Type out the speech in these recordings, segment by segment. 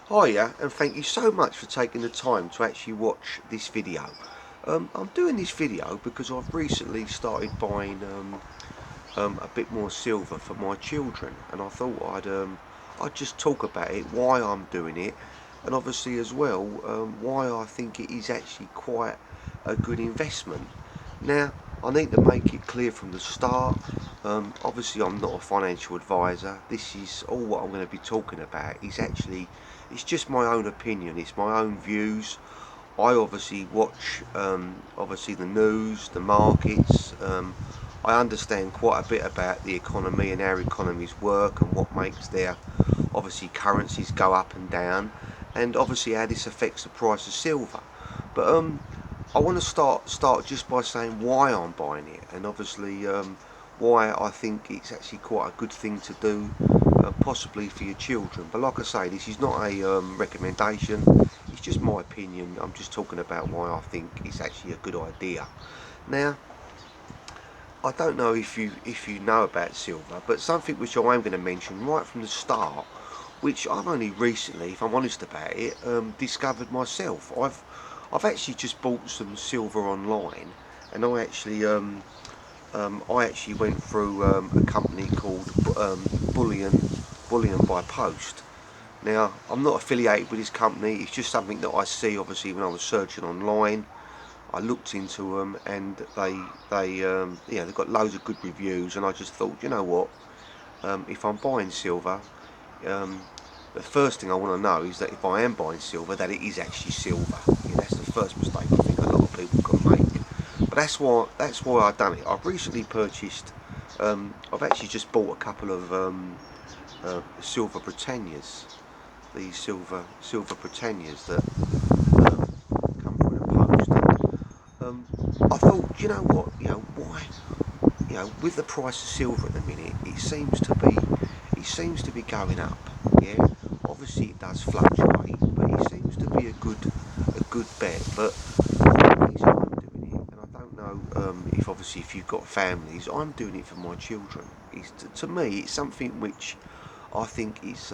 Hiya, and thank you so much for taking the time to actually watch this video. I'm doing this video because I've recently started buying a bit more silver for my children, and I thought I'd just talk about it, why I'm doing it, and obviously as well why I think it is actually quite a good investment. Now, I need to make it clear from the start. Obviously, I'm not a financial advisor. This is all what I'm going to be talking about. It's just my own opinion. It's my own views. I obviously watch, obviously the news, the markets. I understand quite a bit about the economy and how economies work and what makes their obviously currencies go up and down, and obviously how this affects the price of silver. But I want to start just by saying why I'm buying it, and obviously why I think it's actually quite a good thing to do, possibly for your children. But like I say, this is not a recommendation. It's just my opinion. I'm just talking about why I think it's actually a good idea. Now, I don't know if you know about silver, but something which I am going to mention right from the start, which I've only recently, if I'm honest about it, discovered myself. I've actually just bought some silver online, and I actually went through a company called Bullion by Post. Now, I'm not affiliated with this company. It's just something that I see. Obviously, when I was searching online, I looked into them, and they've got loads of good reviews. And I just thought, you know what? If I'm buying silver, um, the first thing I want to know is that if I am buying silver, that it is actually silver. Yeah, that's the first mistake I think a lot of people can make. But that's why I've done it. I've recently purchased. I've actually just bought a couple of silver Britannias. These silver Britannias that come through the post. And I thought, you know what? Why? With the price of silver at the minute, it seems to be going up. Yeah, obviously it does fluctuate, but it seems to be a good bet. But the reason I'm doing it, and I don't know if obviously if you've got families, I'm doing it for my children. To me, it's something which I think it's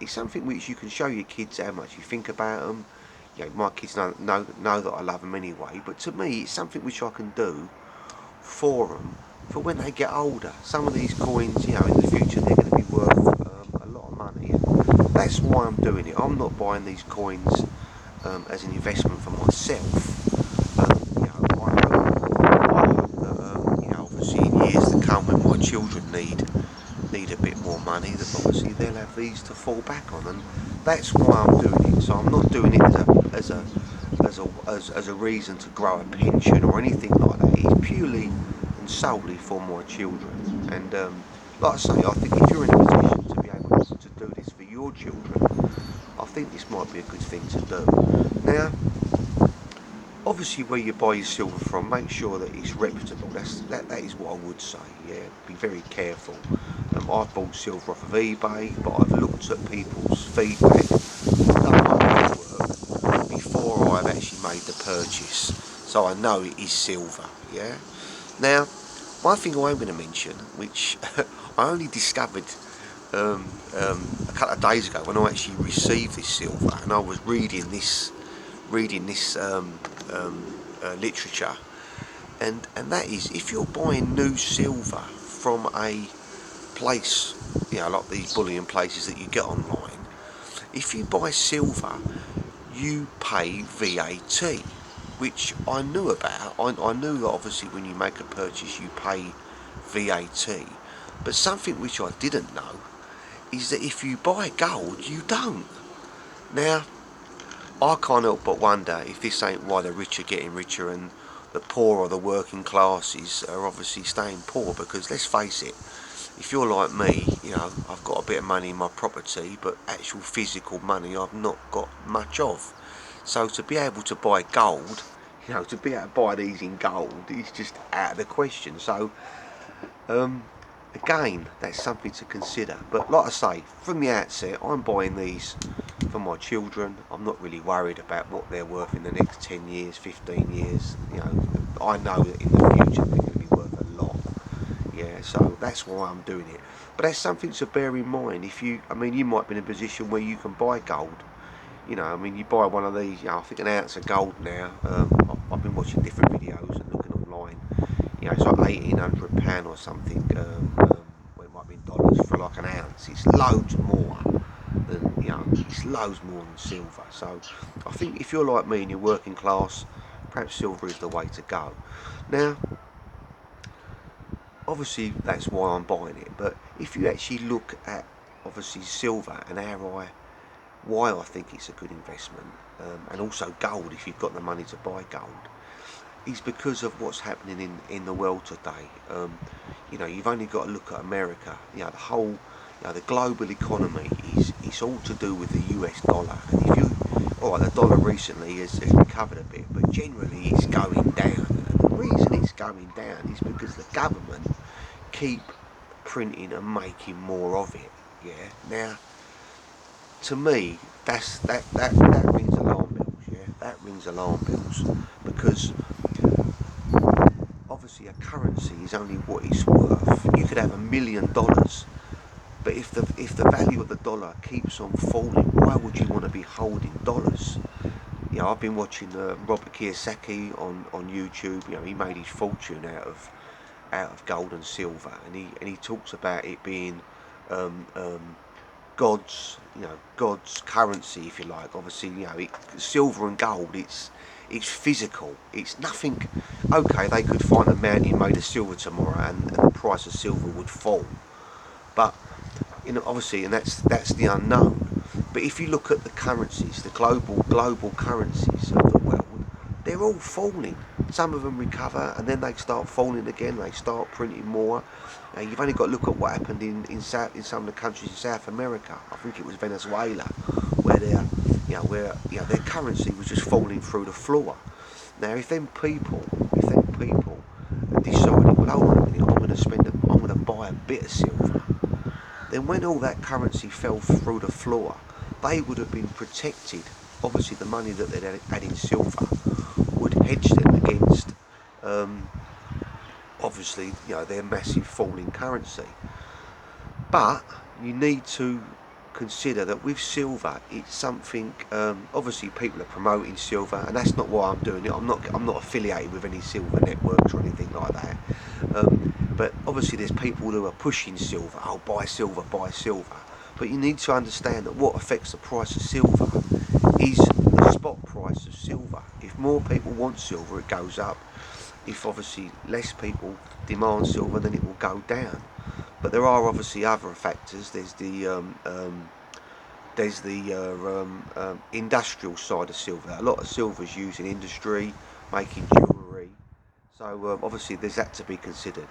something which you can show your kids how much you think about them. My kids know that I love them anyway. But to me, it's something which I can do for them for when they get older. Some of these coins, in the future they're going to be worth a lot of money. And that's why I'm doing it. I'm not buying these coins as an investment for myself. I hope that obviously in years to come, when my children need a bit more money, that obviously they'll have these to fall back on, and that's why I'm doing it. So I'm not doing it as a reason to grow a pension or anything like that. It's purely and solely for my children. And like I say, I think if you're in a position to be able to do this for your children, I think this might be a good thing to do. Now, obviously, where you buy your silver from, make sure that it's reputable. That is what I would say. Yeah, be very careful. I've bought silver off of eBay, but I've looked at people's feedback, done my homework before I've actually made the purchase, so I know it is silver. Yeah. Now, one thing I am going to mention, which I only discovered a couple of days ago when I actually received this silver, and I was reading this literature, and that is, if you're buying new silver from a place, like these bullion places that you get online, if you buy silver, you pay VAT, which I knew about. I knew that obviously when you make a purchase you pay VAT, but something which I didn't know is that if you buy gold, you don't. Now, I can't help but wonder if this ain't why the rich are getting richer and the poor or the working classes are obviously staying poor, because let's face it, if you're like me, I've got a bit of money in my property, but actual physical money I've not got much of. So to be able to buy gold, to be able to buy these in gold is just out of the question. So again, that's something to consider. But like I say, from the outset, I'm buying these for my children. I'm not really worried about what they're worth in the next 10 years, 15 years. I know that in the future they're going to be worth a lot. Yeah, so that's why I'm doing it. But that's something to bear in mind. You might be in a position where you can buy gold You know, I mean, you buy one of these, you know, I think an ounce of gold now. I've been watching different videos and looking online. You know, it's like £1,800 or something. Well, it might be in dollars for like an ounce. It's loads more than, you know, it's loads more than silver. So I think if you're like me and you're working class, perhaps silver is the way to go. Now, obviously that's why I'm buying it. But if you actually look at obviously silver and why I think it's a good investment, and also gold if you've got the money to buy gold, is because of what's happening in the world today. You know, you've only got to look at America. You know, the whole, you know, the global economy is it's all to do with the US dollar. And if you, all right, the dollar recently has recovered a bit, but generally it's going down. And the reason it's going down is because the government keep printing and making more of it. Yeah. Now, to me, that rings alarm bells. Yeah, that rings alarm bells because obviously a currency is only what it's worth. You could have $1,000,000, but if the value of the dollar keeps on falling, why would you want to be holding dollars? You know, I've been watching Robert Kiyosaki on YouTube. You know, he made his fortune out of gold and silver, and he talks about it being God's currency, if you like. Obviously, you know, silver and gold, it's physical. It's nothing. Okay, they could find a mountain made of silver tomorrow, and the price of silver would fall. But you know, obviously, and that's the unknown. But if you look at the currencies, the global currencies of the world, they're all falling. Some of them recover, and then they start falling again. They start printing more. You've only got to look at what happened in some of the countries in South America. I think it was Venezuela, where their currency was just falling through the floor. Now, if them people decided, well, hold on a minute, I'm going to buy a bit of silver, then when all that currency fell through the floor, they would have been protected. Obviously, the money that they had in silver would hedge them against, obviously, you know, their massive falling currency. But you need to consider that with silver, it's something. Obviously, people are promoting silver, and that's not why I'm doing it. I'm not affiliated with any silver networks or anything like that. But obviously, there's people who are pushing silver. Oh, buy silver, buy silver. But you need to understand that what affects the price of silver is the spot price of silver. If more people want silver, it goes up. If obviously less people demand silver, then it will go down. But there are obviously other factors. There's the industrial side of silver. A lot of silver is used in industry, making jewellery. So obviously there's that to be considered,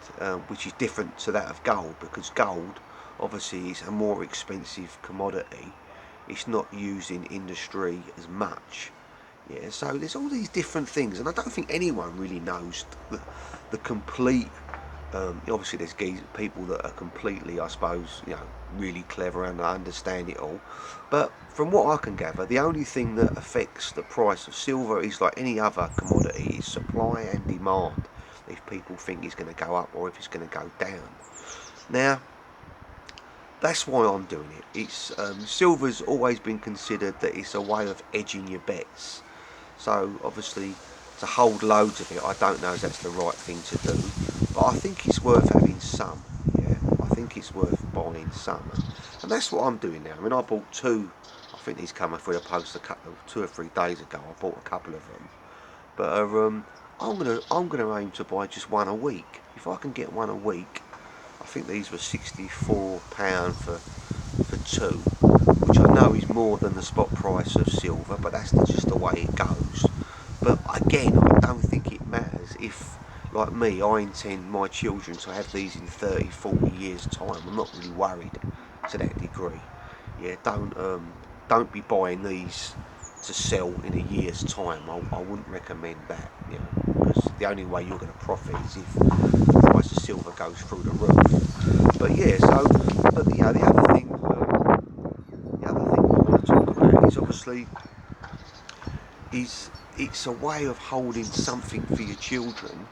which is different to that of gold, because gold obviously is a more expensive commodity. It's not used in industry as much. Yeah, so there's all these different things, and I don't think anyone really knows the complete. Obviously, there's people that are completely, I suppose, you know, really clever and understand it all. But from what I can gather, the only thing that affects the price of silver is like any other commodity: is supply and demand. If people think it's going to go up or if it's going to go down. Now, that's why I'm doing it. It's silver's always been considered that it's a way of edging your bets. So obviously, to hold loads of it, I don't know if that's the right thing to do, but I think it's worth having some. Yeah, I think it's worth buying some, and that's what I'm doing now. I mean, I bought two. I think these come through the post a couple of 2 or 3 days ago. I bought a couple of them, but I'm gonna aim to buy just one a week. If I can get one a week, I think these were £64 for two, which I know is more than the spot price of silver, but that's just the way it goes. But again, I don't think it matters if, like me, I intend my children to have these in 30, 40 years' time. I'm not really worried to that degree. Yeah, don't be buying these to sell in a year's time. I wouldn't recommend that, you know, because the only way you're going to profit is if the price of silver goes through the roof. But yeah, but you know, the other thing I want to talk about is obviously it's a way of holding something for your children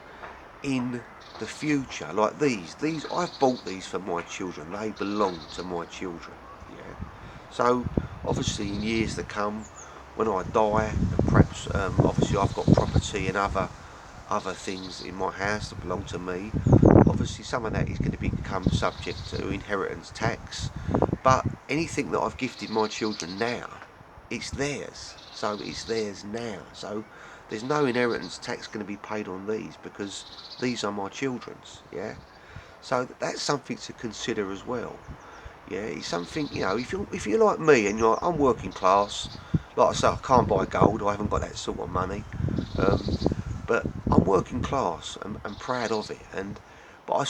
in the future. Like these I've bought these for my children. They belong to my children. Yeah. So obviously in years to come, when I die, and perhaps obviously I've got property and other things in my house that belong to me. Obviously, some of that is going to become subject to inheritance tax, but anything that I've gifted my children now, it's theirs. So it's theirs now. So there's no inheritance tax going to be paid on these because these are my children's. Yeah. So that's something to consider as well. Yeah, it's something, if you're like me and I'm working class, like I say, I can't buy gold. I haven't got that sort of money. Um, but I'm working class and proud of it. But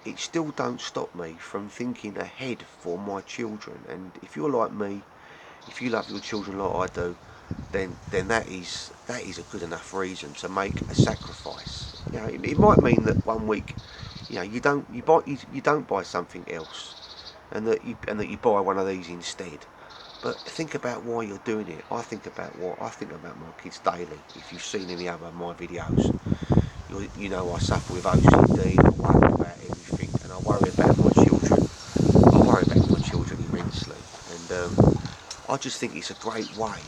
it still don't stop me from thinking ahead for my children. And if you're like me, if you love your children like I do, then that is a good enough reason to make a sacrifice. It might mean that one week, you don't buy something else, and that you buy one of these instead. But think about why you're doing it. I think about my kids daily. If you've seen any other of my videos, I suffer with OCD. And I worry about everything, and I worry about my children. I worry about my children immensely, and I just think it's a great way.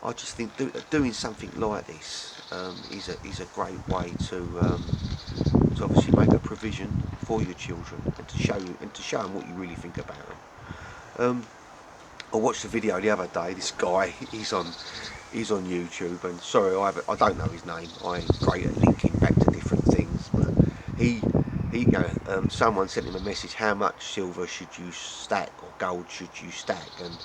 I just think doing something like this is a great way to obviously make a provision for your children and to show them what you really think about them. Um, I watched a video the other day. This guy, he's on YouTube, and sorry, I don't know his name. I'm great at linking back to different things, but he someone sent him a message: how much silver should you stack or gold should you stack? And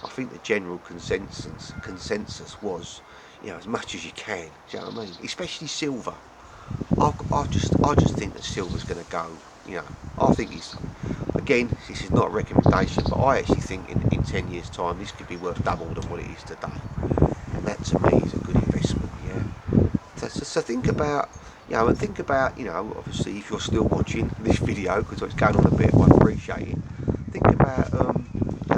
I think the general consensus was, as much as you can. Do you know what I mean? Especially silver. I just think that silver's going to go. You know, I think it's, again, this is not a recommendation, but I actually think in 10 years' time this could be worth double than what it is today, and that to me is a good investment. Yeah. So think about, and think about, obviously if you're still watching this video because it's going on a bit, I appreciate it. Think about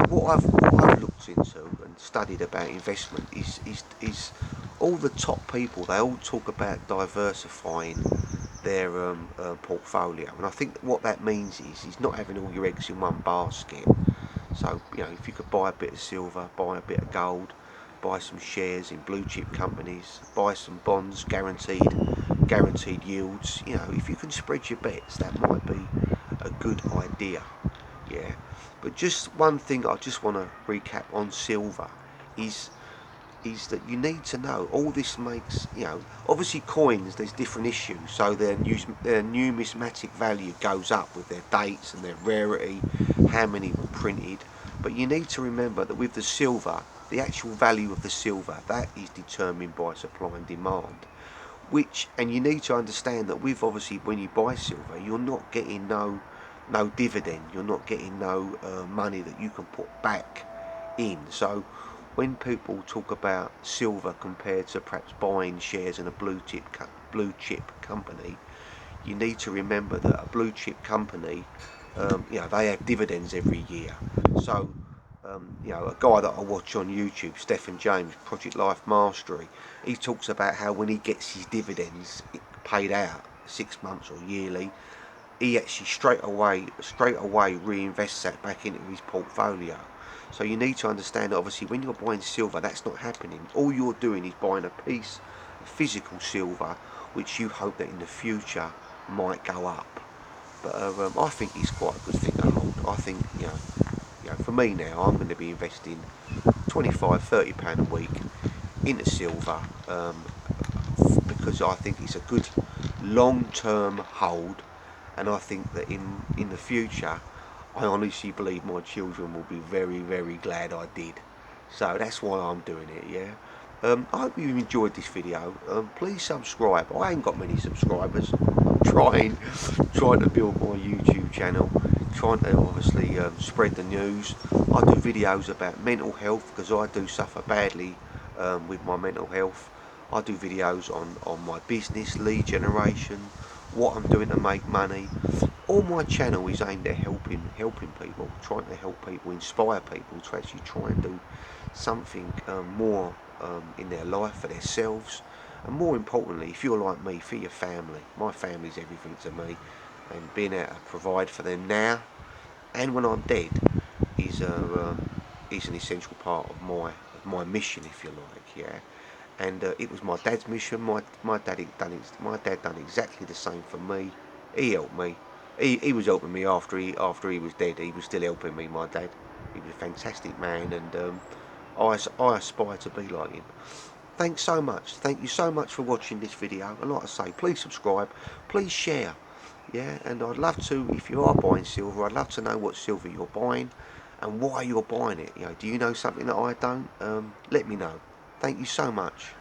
what I've looked into and studied about investment is all the top people. They all talk about diversifying their portfolio, and I think what that means is not having all your eggs in one basket. So if you could buy a bit of silver, buy a bit of gold, buy some shares in blue chip companies, buy some bonds, guaranteed yields. If you can spread your bets, that might be a good idea. Yeah. But just one thing I just want to recap on silver is that you need to know all this makes, obviously coins, there's different issues, so their numismatic value goes up with their dates and their rarity, how many were printed. But you need to remember that with the silver, the actual value of the silver, that is determined by supply and demand. And you need to understand that with, obviously, when you buy silver, you're not getting no dividend, you're not getting no money that you can put back in. So when people talk about silver compared to perhaps buying shares in a blue chip company, you need to remember that a blue chip company, they have dividends every year. So a guy that I watch on YouTube, Stephen James, Project Life Mastery, he talks about how when he gets his dividends paid out 6 months or yearly, he actually straight away reinvests that back into his portfolio. So you need to understand that obviously when you're buying silver, that's not happening. All you're doing is buying a piece of physical silver, which you hope that in the future might go up. But I think it's quite a good thing to hold. I think, for me now, I'm going to be investing £25–30 a week into silver, because I think it's a good long-term hold, and I think that in the future, I honestly believe my children will be very, very glad I did. So that's why I'm doing it. Yeah. I hope you enjoyed this video. Please subscribe. I ain't got many subscribers. I'm trying to build my YouTube channel, trying to obviously spread the news. I do videos about mental health because I do suffer badly with my mental health. I do videos on my business, lead generation, what I'm doing to make money. All my channel is aimed at helping people, trying to help people, inspire people to actually try and do something more in their life for themselves, and more importantly, if you're like me, for your family. My family's everything to me, and being able to provide for them now and when I'm dead is an essential part of my my mission, if you like, yeah. And it was my dad's mission. My dad done exactly the same for me. He helped me. He was helping me after he was dead. He was still helping me. My dad. He was a fantastic man, and I aspire to be like him. Thanks so much. Thank you so much for watching this video. And like I say, please subscribe. Please share. Yeah, and I'd love to, if you are buying silver, I'd love to know what silver you're buying and why you're buying it. You know, do you know something that I don't? Let me know. Thank you so much.